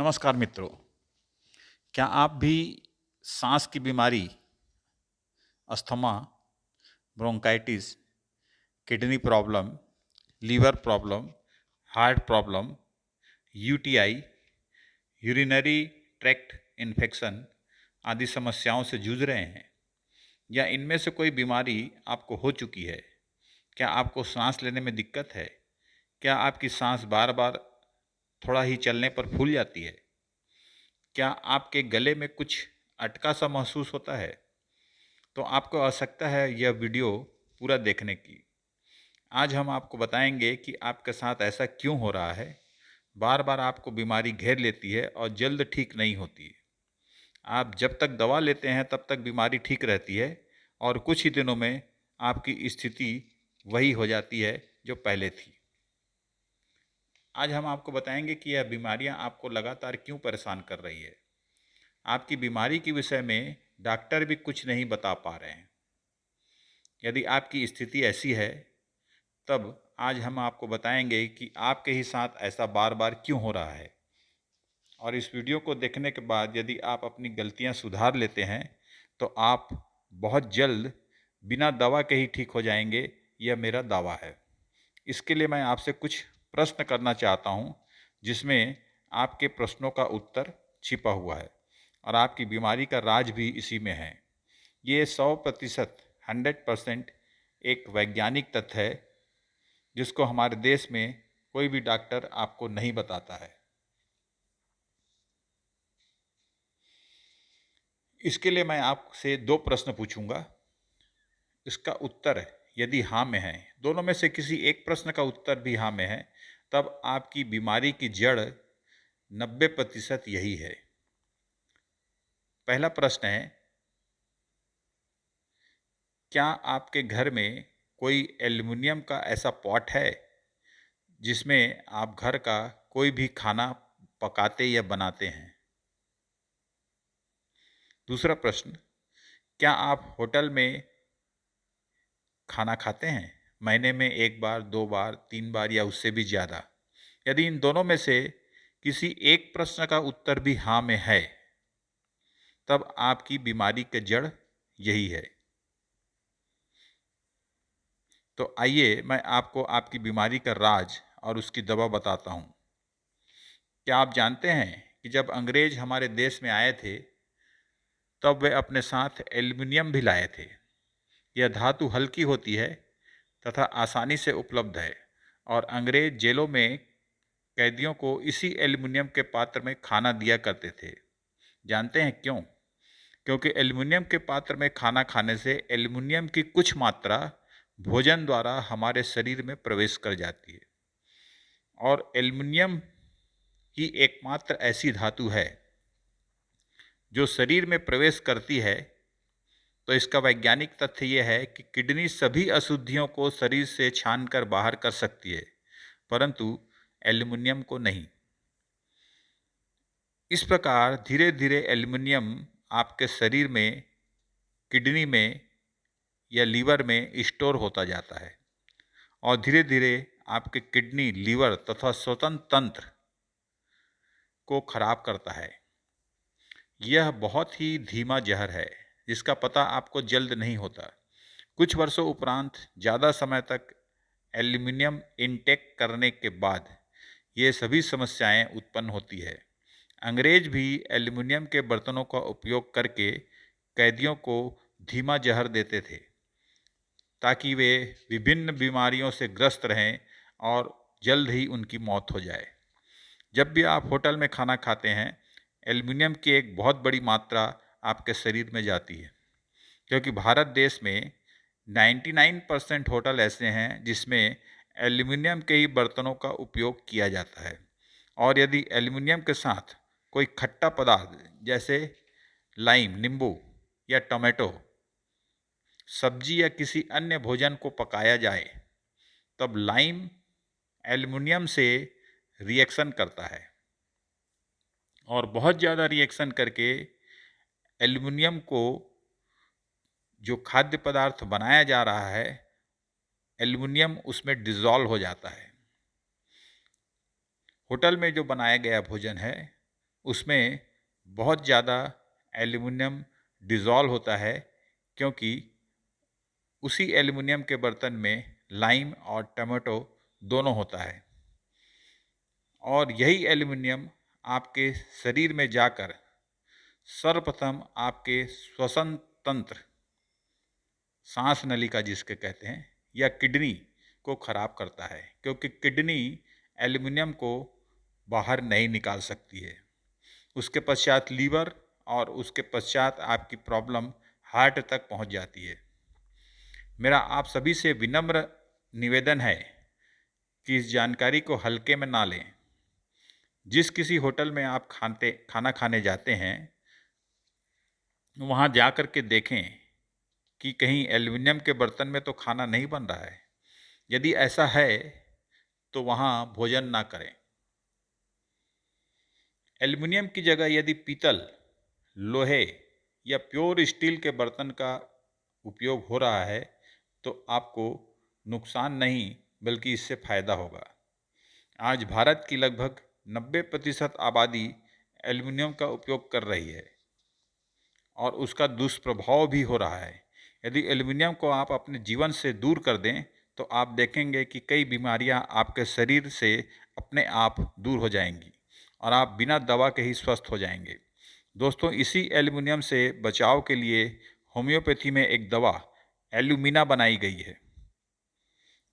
नमस्कार मित्रों। क्या आप भी सांस की बीमारी, asthma, bronchitis, kidney problem, liver problem, heart problem, UTI, urinary tract infection आदि समस्याओं से जूझ रहे हैं? या इनमें से कोई बीमारी आपको हो चुकी है? क्या आपको सांस लेने में दिक्कत है? क्या आपकी सांस बार बार थोड़ा ही चलने पर फूल जाती है? क्या आपके गले में कुछ अटका सा महसूस होता है? तो आपको आवश्यकता है यह वीडियो पूरा देखने की। आज हम आपको बताएंगे कि आपके साथ ऐसा क्यों हो रहा है। बार बार आपको बीमारी घेर लेती है और जल्द ठीक नहीं होती है। आप जब तक दवा लेते हैं तब तक बीमारी ठीक रहती है और कुछ ही दिनों में आपकी स्थिति वही हो जाती है जो पहले थी। आज हम आपको बताएंगे कि यह बीमारियां आपको लगातार क्यों परेशान कर रही है। आपकी बीमारी के विषय में डॉक्टर भी कुछ नहीं बता पा रहे हैं। यदि आपकी स्थिति ऐसी है तब आज हम आपको बताएंगे कि आपके ही साथ ऐसा बार बार क्यों हो रहा है। और इस वीडियो को देखने के बाद यदि आप अपनी गलतियां सुधार लेते हैं तो आप बहुत जल्द बिना दवा के ही ठीक हो जाएंगे, यह मेरा दावा है। इसके लिए मैं आपसे कुछ प्रश्न करना चाहता हूं, जिसमें आपके प्रश्नों का उत्तर छिपा हुआ है और आपकी बीमारी का राज भी इसी में है। ये 100% 100% एक वैज्ञानिक तथ्य है जिसको हमारे देश में कोई भी डॉक्टर आपको नहीं बताता है। इसके लिए मैं आपसे 2 प्रश्न पूछूंगा। इसका उत्तर यदि हाँ में है, दोनों में से किसी एक प्रश्न का उत्तर भी हाँ में है, तब आपकी बीमारी की जड़ 90% यही है। पहला प्रश्न है, क्या आपके घर में कोई एल्युमिनियम का ऐसा पॉट है जिसमें आप घर का कोई भी खाना पकाते या बनाते हैं? दूसरा प्रश्न, क्या आप होटल में खाना खाते हैं? महीने में 1 बार, 2 बार, 3 बार या उससे भी ज़्यादा? यदि इन दोनों में से किसी एक प्रश्न का उत्तर भी हाँ में है, तब आपकी बीमारी की जड़ यही है। तो आइए मैं आपको आपकी बीमारी का राज और उसकी दवा बताता हूँ। क्या आप जानते हैं कि जब अंग्रेज हमारे देश में आए थे, तब वे अपने साथ एल्युमिनियम भी लाए थे। यह धातु हल्की होती है तथा आसानी से उपलब्ध है और अंग्रेज जेलों में कैदियों को इसी एल्युमिनियम के पात्र में खाना दिया करते थे। जानते हैं क्यों? क्योंकि एल्युमिनियम के पात्र में खाना खाने से एल्युमिनियम की कुछ मात्रा भोजन द्वारा हमारे शरीर में प्रवेश कर जाती है और एल्युमिनियम ही एकमात्र ऐसी धातु है जो शरीर में प्रवेश करती है। तो इसका वैज्ञानिक तथ्य यह है कि किडनी सभी अशुद्धियों को शरीर से छानकर बाहर कर सकती है, परंतु एल्युमिनियम को नहीं। इस प्रकार धीरे धीरे एल्युमिनियम आपके शरीर में, किडनी में या लीवर में स्टोर होता जाता है और धीरे धीरे आपके किडनी, लीवर तथा श्वसन तंत्र को खराब करता है। यह बहुत ही धीमा जहर है जिसका पता आपको जल्द नहीं होता। कुछ वर्षों उपरांत ज़्यादा समय तक एल्युमिनियम इनटेक करने के बाद ये सभी समस्याएं उत्पन्न होती है। अंग्रेज भी एल्युमिनियम के बर्तनों का उपयोग करके कैदियों को धीमा जहर देते थे ताकि वे विभिन्न बीमारियों से ग्रस्त रहें और जल्द ही उनकी मौत हो जाए। जब भी आप होटल में खाना खाते हैं, एल्युमिनियम की एक बहुत बड़ी मात्रा आपके शरीर में जाती है, क्योंकि भारत देश में 99% होटल ऐसे हैं जिसमें एल्युमिनियम के ही बर्तनों का उपयोग किया जाता है। और यदि एल्युमिनियम के साथ कोई खट्टा पदार्थ जैसे लाइम, नींबू या टमाटो, सब्जी या किसी अन्य भोजन को पकाया जाए, तब लाइम एल्युमिनियम से रिएक्शन करता है और बहुत ज़्यादा रिएक्शन करके एल्युमिनियम को, जो खाद्य पदार्थ बनाया जा रहा है, एल्युमिनियम उसमें डिज़ोल्व हो जाता है। होटल में जो बनाया गया भोजन है उसमें बहुत ज़्यादा एल्युमिनियम डिज़ोल्व होता है, क्योंकि उसी एल्युमिनियम के बर्तन में लाइम और टमाटो दोनों होता है, और यही एल्युमिनियम आपके शरीर में जाकर सर्वप्रथम आपके श्वसन तंत्र, सांस नलिका जिसके कहते हैं, या किडनी को खराब करता है, क्योंकि किडनी एल्युमिनियम को बाहर नहीं निकाल सकती है। उसके पश्चात लीवर, और उसके पश्चात आपकी प्रॉब्लम हार्ट तक पहुंच जाती है। मेरा आप सभी से विनम्र निवेदन है कि इस जानकारी को हल्के में ना लें। जिस किसी होटल में आप खाना खाने जाते हैं, वहाँ जा कर के देखें कि कहीं एल्युमिनियम के बर्तन में तो खाना नहीं बन रहा है। यदि ऐसा है तो वहाँ भोजन ना करें। एल्युमिनियम की जगह यदि पीतल, लोहे या प्योर स्टील के बर्तन का उपयोग हो रहा है तो आपको नुकसान नहीं बल्कि इससे फायदा होगा। आज भारत की लगभग 90% आबादी एल्युमिनियम का उपयोग कर रही है, और उसका दुष्प्रभाव भी हो रहा है। यदि एल्युमिनियम को आप अपने जीवन से दूर कर दें तो आप देखेंगे कि कई बीमारियां आपके शरीर से अपने आप दूर हो जाएंगी, और आप बिना दवा के ही स्वस्थ हो जाएंगे। दोस्तों, इसी एल्युमिनियम से बचाव के लिए होम्योपैथी में एक दवा एल्यूमिना बनाई गई है।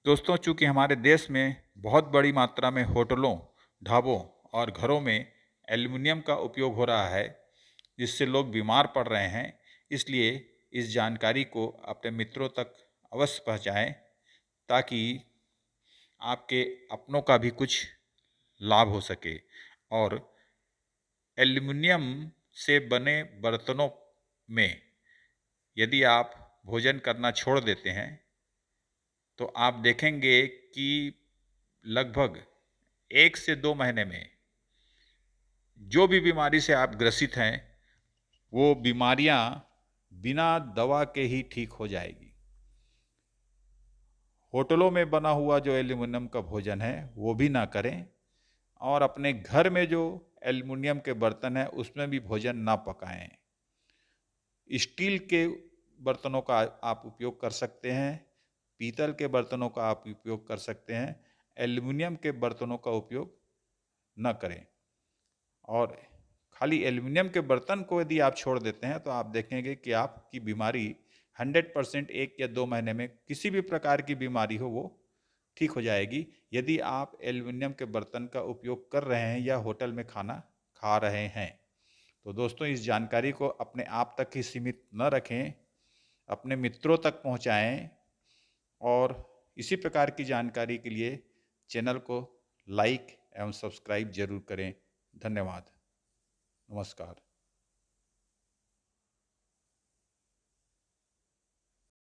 दोस्तों, चूंकि हमारे देश में बहुत बड़ी मात्रा में होटलों, ढाबों और घरों में एल्युमिनियम का उपयोग हो रहा है, जिससे लोग बीमार पड़ रहे हैं, इसलिए इस जानकारी को अपने मित्रों तक अवश्य पहुंचाएं, ताकि आपके अपनों का भी कुछ लाभ हो सके। और एल्युमिनियम से बने बर्तनों में यदि आप भोजन करना छोड़ देते हैं तो आप देखेंगे कि लगभग 1 से 2 महीने में जो भी बीमारी से आप ग्रसित हैं, वो बीमारियां बिना दवा के ही ठीक हो जाएगी। होटलों में बना हुआ जो एल्युमिनियम का भोजन है वो भी ना करें, और अपने घर में जो एल्युमिनियम के बर्तन हैं उसमें भी भोजन ना पकाएं। स्टील के बर्तनों का आप उपयोग कर सकते हैं, पीतल के बर्तनों का आप उपयोग कर सकते हैं, एल्युमिनियम के बर्तनों का उपयोग न करें। और खाली एल्युमिनियम के बर्तन को यदि आप छोड़ देते हैं तो आप देखेंगे कि आपकी बीमारी 100% 1 या 2 महीने में किसी भी प्रकार की बीमारी हो वो ठीक हो जाएगी, यदि आप एल्युमिनियम के बर्तन का उपयोग कर रहे हैं या होटल में खाना खा रहे हैं। तो दोस्तों, इस जानकारी को अपने आप तक ही सीमित न रखें, अपने मित्रों तक पहुंचाएं, और इसी प्रकार की जानकारी के लिए चैनल को लाइक एवं सब्सक्राइब जरूर करें। धन्यवाद। नमस्कार।